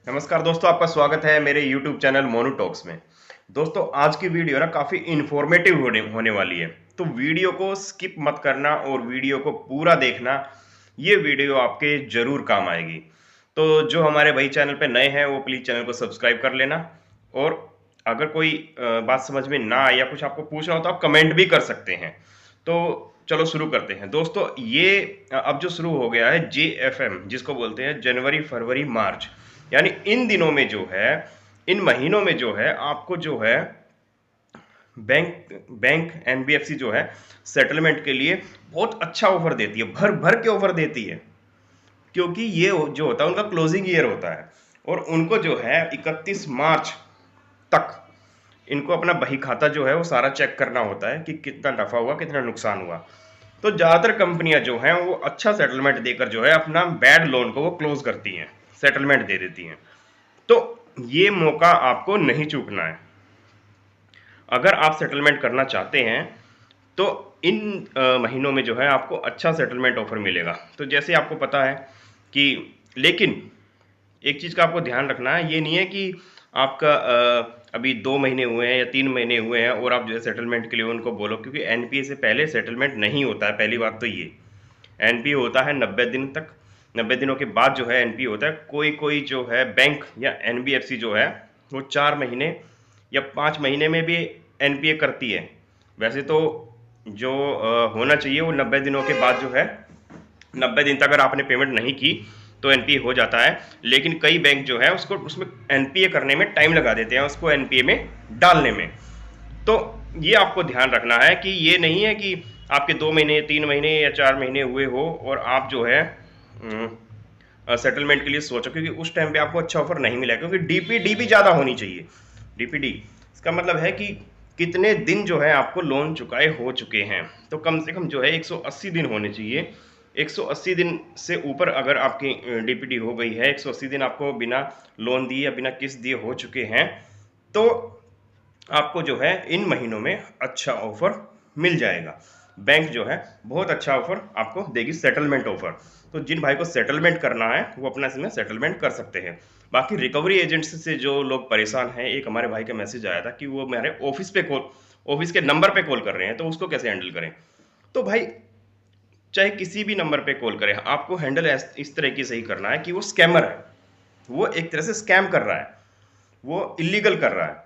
नमस्कार दोस्तों, आपका स्वागत है मेरे YouTube चैनल मोनू टॉक्स में। दोस्तों, आज की वीडियो ना काफ़ी इन्फॉर्मेटिव होने होने वाली है, तो वीडियो को स्किप मत करना और वीडियो को पूरा देखना। ये वीडियो आपके ज़रूर काम आएगी। तो जो हमारे भाई चैनल पे नए हैं वो प्लीज़ चैनल को सब्सक्राइब कर लेना। और अगर कोई बात समझ में ना आए या कुछ आपको पूछना हो तो आप कमेंट भी कर सकते हैं। तो चलो शुरू करते हैं दोस्तों। ये अब जो शुरू हो गया है JFM, जिसको बोलते हैं जनवरी फरवरी मार्च, यानी इन दिनों में जो है, इन महीनों में जो है आपको जो है बैंक बैंक NBFC जो है सेटलमेंट के लिए बहुत अच्छा ऑफर देती है, भर भर के ऑफर देती है। क्योंकि ये जो होता है उनका क्लोजिंग ईयर होता है और उनको जो है 31 मार्च तक इनको अपना बही खाता जो है वो सारा चेक करना होता है कि कितना नफा हुआ, कितना नुकसान हुआ। तो ज़्यादातर कंपनियां जो हैं वो अच्छा सेटलमेंट देकर जो है अपना बैड लोन को वो क्लोज करती हैं, सेटलमेंट दे देती हैं। तो ये मौका आपको नहीं चूकना है। अगर आप सेटलमेंट करना चाहते हैं तो इन महीनों में जो है आपको अच्छा सेटलमेंट ऑफर मिलेगा। तो जैसे आपको पता है कि, लेकिन एक चीज़ का आपको ध्यान रखना है, ये नहीं है कि आपका अभी 2 महीने हुए हैं या 3 महीने हुए हैं और आप जो है सेटलमेंट के लिए उनको बोलो, क्योंकि एनपीए से पहले सेटलमेंट नहीं होता है। पहली बात तो ये, एनपीए होता है 90 दिन तक। 90 दिनों के बाद जो है एनपीए होता है। कोई कोई जो है बैंक या एनबीएफसी जो है वो 4 महीने या 5 महीने में भी एनपीए करती है। वैसे तो जो होना चाहिए वो 90 दिनों के बाद जो है, 90 दिन तक अगर आपने पेमेंट नहीं की तो एनपीए हो जाता है। लेकिन कई बैंक जो है उसको उसमें एनपीए करने में टाइम लगा देते हैं, उसको एनपीए में डालने में। तो ये आपको ध्यान रखना है कि ये नहीं है कि आपके 2 महीने 3 महीने या 4 महीने हुए हो और आप जो है सेटलमेंट के लिए सोचो, क्योंकि उस टाइम पे आपको अच्छा ऑफर नहीं मिला, क्योंकि डीपीडी भी ज़्यादा होनी चाहिए। डीपीडी इसका मतलब है कि कितने दिन जो है आपको लोन चुकाए हो चुके हैं। तो कम से कम जो है 180 दिन होने चाहिए। 180 दिन से ऊपर अगर आपकी डीपीडी हो गई है, 180 दिन आपको बिना लोन दिए या बिना किस्त दिए हो चुके हैं, तो आपको जो है इन महीनों में अच्छा ऑफर मिल जाएगा। बैंक जो है बहुत अच्छा ऑफर आपको देगी, सेटलमेंट ऑफर। तो जिन भाई को सेटलमेंट करना है वो अपना इसमें सेटलमेंट कर सकते हैं। बाकी रिकवरी एजेंट्स से जो लोग परेशान हैं, एक हमारे भाई का मैसेज आया था कि वो मेरे ऑफिस पे कॉल, ऑफिस के नंबर पे कॉल कर रहे हैं, तो उसको कैसे हैंडल करें। तो भाई चाहे किसी भी नंबर पे कॉल करें, आपको हैंडल इस तरीके से ही करना है कि वो स्कैमर है, वो एक तरह से स्कैम कर रहा है, वो इलीगल कर रहा है।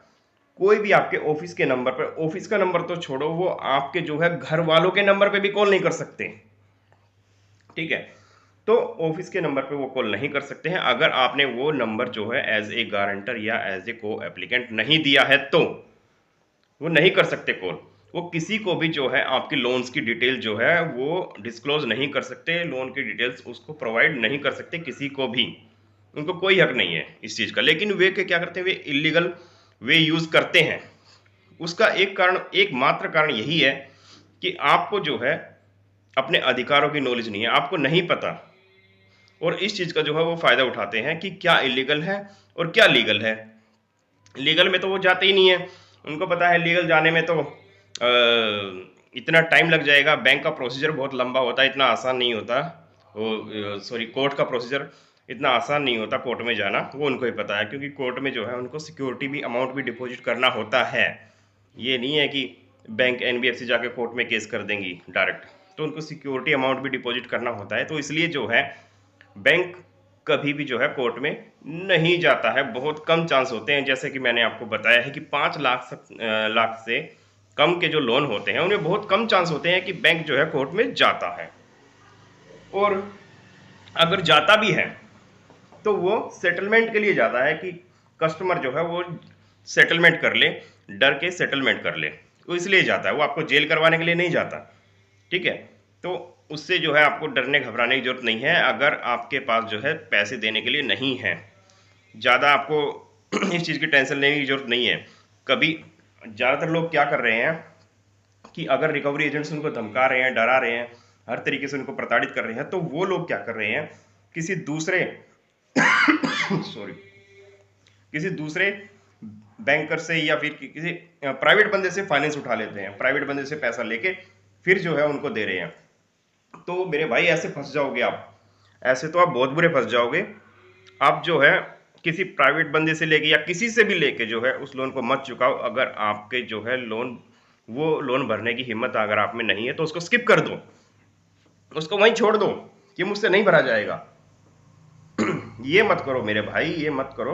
कोई भी आपके ऑफिस के नंबर पर, ऑफिस का नंबर तो छोड़ो, वो आपके जो है घर वालों के नंबर पे भी कॉल नहीं कर सकते। ठीक है, तो ऑफिस के नंबर पे वो कॉल नहीं कर सकते हैं अगर आपने वो नंबर जो है एज ए गारंटर या एज ए को एप्लीकेंट नहीं दिया है, तो वो नहीं कर सकते कॉल। वो किसी को भी जो है आपकी लोन्स की डिटेल जो है वो डिस्क्लोज नहीं कर सकते, लोन की डिटेल्स उसको प्रोवाइड नहीं कर सकते किसी को भी। उनको कोई हक नहीं है इस चीज़ का। लेकिन वे क्या करते हैं, वे इलीगल वे यूज़ करते हैं। उसका एक कारण, एक मात्र कारण यही है कि आपको जो है अपने अधिकारों की नॉलेज नहीं है, आपको नहीं पता। और इस चीज़ का जो है वो फ़ायदा उठाते हैं कि क्या इलीगल है और क्या लीगल है। लीगल में तो वो जाते ही नहीं है, उनको पता है लीगल जाने में तो इतना टाइम लग जाएगा, बैंक का प्रोसीजर बहुत लंबा होता है, इतना आसान नहीं होता। वो सॉरी, कोर्ट का प्रोसीजर इतना आसान नहीं होता, कोर्ट में जाना, वो उनको ही पता है। क्योंकि कोर्ट में जो है उनको सिक्योरिटी भी, अमाउंट भी डिपॉजिट करना होता है। ये नहीं है कि बैंक एनबीएफसी जाके कोर्ट में केस कर देंगी डायरेक्ट, तो उनको सिक्योरिटी अमाउंट भी डिपॉजिट करना होता है। तो इसलिए जो है बैंक कभी भी जो है कोर्ट में नहीं जाता है, बहुत कम चांस होते हैं। जैसे कि मैंने आपको बताया है कि 5 लाख से कम के जो लोन होते हैं उनमें बहुत कम चांस होते हैं कि बैंक जो है कोर्ट में जाता है। और अगर जाता भी है तो वो सेटलमेंट के लिए जाता है कि कस्टमर जो है वो सेटलमेंट कर ले, डर के सेटलमेंट कर ले, वो इसलिए जाता है, वो आपको जेल करवाने के लिए नहीं जाता। ठीक है, तो उससे जो है आपको डरने घबराने की जरूरत नहीं है अगर आपके पास जो है पैसे देने के लिए नहीं है। ज़्यादा आपको इस चीज़ की टेंशन लेने की जरूरत नहीं है। कभी ज़्यादातर लोग क्या कर रहे हैं कि अगर रिकवरी एजेंट्स उनको धमका रहे हैं, डरा रहे हैं, हर तरीके से उनको प्रताड़ित कर रहे हैं, तो वो लोग क्या कर रहे हैं, किसी दूसरे सॉरी, किसी दूसरे बैंकर से या फिर किसी प्राइवेट बंदे से फाइनेंस उठा लेते हैं, प्राइवेट बंदे से पैसा लेके फिर जो है उनको दे रहे हैं। तो मेरे भाई ऐसे फंस जाओगे आप, ऐसे तो आप बहुत बुरे फंस जाओगे। आप जो है किसी प्राइवेट बंदे से लेके या किसी से भी लेके जो है उस लोन को मत चुकाओ। अगर आपके जो है लोन, वो लोन भरने की हिम्मत अगर आप में नहीं है तो उसको स्किप कर दो, उसको वहीं छोड़ दो कि मुझसे नहीं भरा जाएगा। ये मत करो मेरे भाई, ये मत करो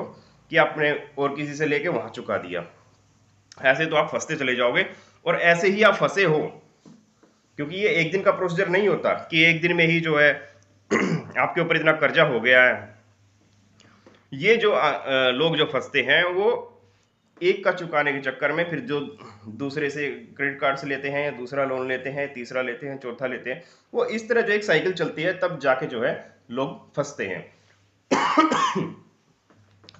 कि आपने और किसी से लेके वहां चुका दिया। ऐसे तो आप फंसते चले जाओगे, और ऐसे ही आप फंसे हो, क्योंकि ये एक दिन का प्रोसीजर नहीं होता कि एक दिन में ही जो है आपके ऊपर इतना कर्जा हो गया है। ये जो लोग जो फंसते हैं वो एक का चुकाने के चक्कर में फिर जो दूसरे से क्रेडिट कार्ड से लेते हैं, दूसरा लोन लेते हैं, तीसरा लेते हैं, चौथा लेते हैं, वो इस तरह जो एक साइकिल चलती है, तब जाके जो है लोग फंसते हैं।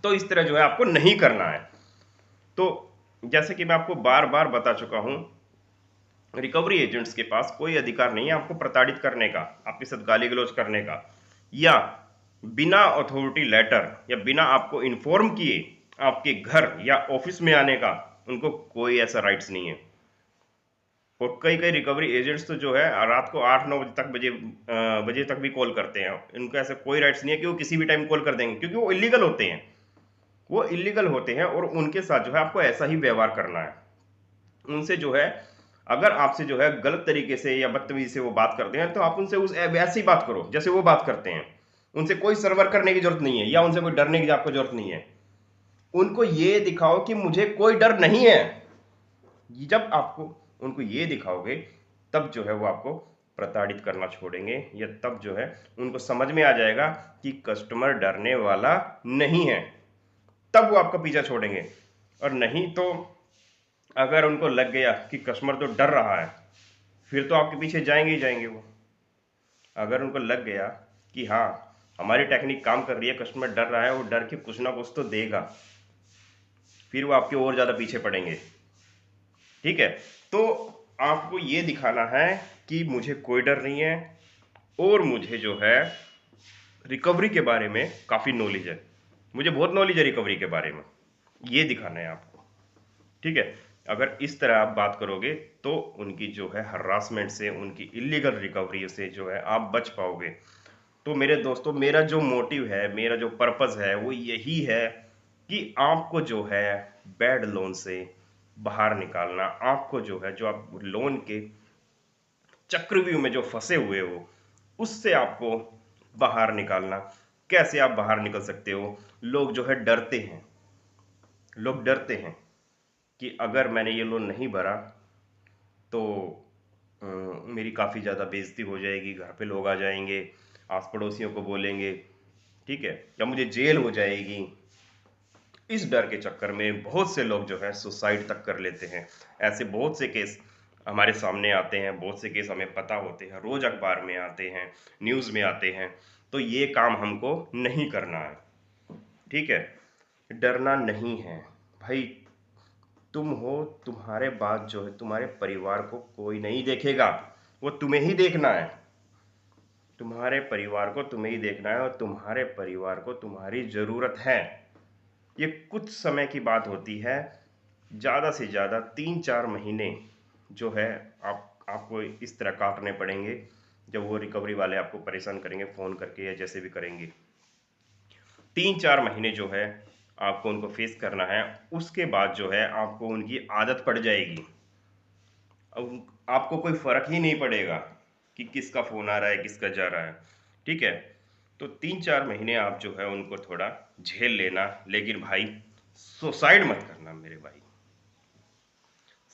तो इस तरह जो है आपको नहीं करना है। तो जैसे कि मैं आपको बार बार बता चुका हूं, रिकवरी एजेंट्स के पास कोई अधिकार नहीं है आपको प्रताड़ित करने का, आपके साथ गाली गलौज करने का, या बिना अथॉरिटी लेटर या बिना आपको इन्फॉर्म किए आपके घर या ऑफिस में आने का उनको कोई ऐसा राइट्स नहीं है। और कई कई रिकवरी एजेंट्स तो जो है रात को 8-9 बजे तक भी कॉल करते हैं। इनको ऐसा कोई राइट्स नहीं है कि वो किसी भी टाइम कॉल कर देंगे, क्योंकि वो इलीगल होते हैं, वो इलीगल होते हैं। और उनके साथ जो है आपको ऐसा ही व्यवहार करना है। उनसे जो है, अगर आपसे जो है गलत तरीके से या बदतमीजी से वो बात करते हैं, तो आप उनसे उस वैसे ही बात करो जैसे वो बात करते हैं। उनसे कोई सर्वर करने की जरूरत नहीं है, या उनसे कोई डरने की आपको जरूरत नहीं है। उनको ये दिखाओ कि मुझे कोई डर नहीं है। जब आपको उनको ये दिखाओगे, तब जो है वो आपको प्रताड़ित करना छोड़ेंगे, या तब जो है उनको समझ में आ जाएगा कि कस्टमर डरने वाला नहीं है, तब वो आपका पीछा छोड़ेंगे। और नहीं तो अगर उनको लग गया कि कस्टमर तो डर रहा है, फिर तो आपके पीछे जाएंगे ही जाएंगे वो। अगर उनको लग गया कि हाँ, हमारी टेक्निक काम कर रही है, कस्टमर डर रहा है, वो डर के कुछ ना कुछ तो देगा, फिर वो आपके और ज़्यादा पीछे पड़ेंगे। ठीक है, तो आपको ये दिखाना है कि मुझे कोई डर नहीं है, और मुझे जो है रिकवरी के बारे में काफ़ी नॉलेज है, मुझे बहुत नॉलेज है रिकवरी के बारे में, ये दिखाना है आपको। ठीक है, अगर इस तरह आप बात करोगे तो उनकी जो है हरासमेंट से, उनकी इलीगल रिकवरी से जो है आप बच पाओगे। तो मेरे दोस्तों, मेरा जो मोटिव है, मेरा जो पर्पस है, वो यही है कि आपको जो है बैड लोन से बाहर निकालना, आपको जो है, जो आप लोन के चक्रव्यूह में जो फंसे हुए हो, उससे आपको बाहर निकालना। कैसे आप बाहर निकल सकते हो? लोग जो है डरते हैं, लोग डरते हैं कि अगर मैंने ये लोन नहीं भरा तो मेरी काफ़ी ज़्यादा बेइज्जती हो जाएगी, घर पे लोग आ जाएंगे, आस पड़ोसियों को बोलेंगे, ठीक है, या मुझे जेल हो जाएगी। इस डर के चक्कर में बहुत से लोग जो है सुसाइड तक कर लेते हैं। ऐसे बहुत से केस हमारे सामने आते हैं, बहुत से केस हमें पता होते हैं, रोज अखबार में आते हैं, न्यूज़ में आते हैं। तो ये काम हमको नहीं करना है। ठीक है, डरना नहीं है भाई। तुम हो, तुम्हारे बाद जो है तुम्हारे परिवार को कोई नहीं देखेगा, वो तुम्हें ही देखना है। तुम्हारे परिवार को तुम्हें ही देखना है, और तुम्हारे परिवार को तुम्हारी ज़रूरत है। ये कुछ समय की बात होती है, ज़्यादा से ज़्यादा 3-4 महीने जो है आपको इस तरह काटने पड़ेंगे, जब वो रिकवरी वाले आपको परेशान करेंगे फ़ोन करके या जैसे भी करेंगे। 3-4 महीने जो है आपको उनको फेस करना है। उसके बाद जो है आपको उनकी आदत पड़ जाएगी। अब आपको कोई फ़र्क ही नहीं पड़ेगा कि किसका फ़ोन आ रहा है, किसका जा रहा है। ठीक है, तो 3-4 महीने आप जो है उनको थोड़ा झेल लेना, लेकिन भाई सुसाइड मत करना मेरे भाई।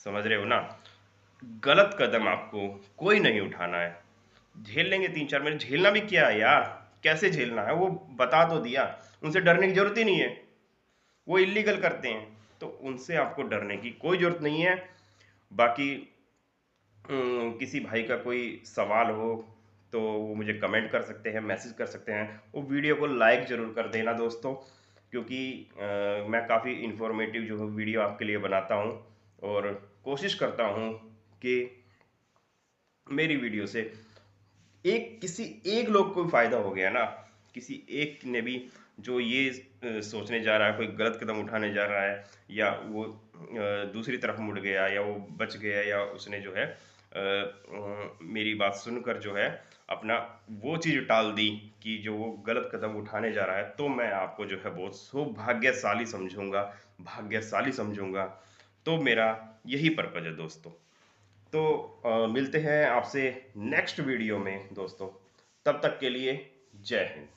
समझ रहे हो ना? गलत कदम आपको कोई नहीं उठाना है। झेल लेंगे 3-4 महीने, झेलना भी क्या है यार, कैसे झेलना है वो बता तो दिया। उनसे डरने की जरूरत ही नहीं है, वो इलीगल करते हैं, तो उनसे आपको डरने की कोई जरूरत नहीं है। बाकी किसी भाई का कोई सवाल हो तो वो मुझे कमेंट कर सकते हैं, मैसेज कर सकते हैं। वो वीडियो को लाइक ज़रूर कर देना दोस्तों, क्योंकि मैं काफ़ी इन्फॉर्मेटिव जो है वीडियो आपके लिए बनाता हूँ, और कोशिश करता हूँ कि मेरी वीडियो से किसी एक लोग को फ़ायदा हो गया ना, किसी एक ने भी जो ये सोचने जा रहा है, कोई गलत कदम उठाने जा रहा है, या वो दूसरी तरफ मुड़ गया, या वो बच गया, या उसने जो है मेरी बात सुनकर जो है अपना वो चीज़ टाल दी कि जो वो गलत कदम उठाने जा रहा है, तो मैं आपको जो है बहुत सौभाग्यशाली समझूंगा, भाग्यशाली समझूंगा। तो मेरा यही पर्पज है दोस्तों। तो मिलते हैं आपसे नेक्स्ट वीडियो में दोस्तों। तब तक के लिए जय हिंद।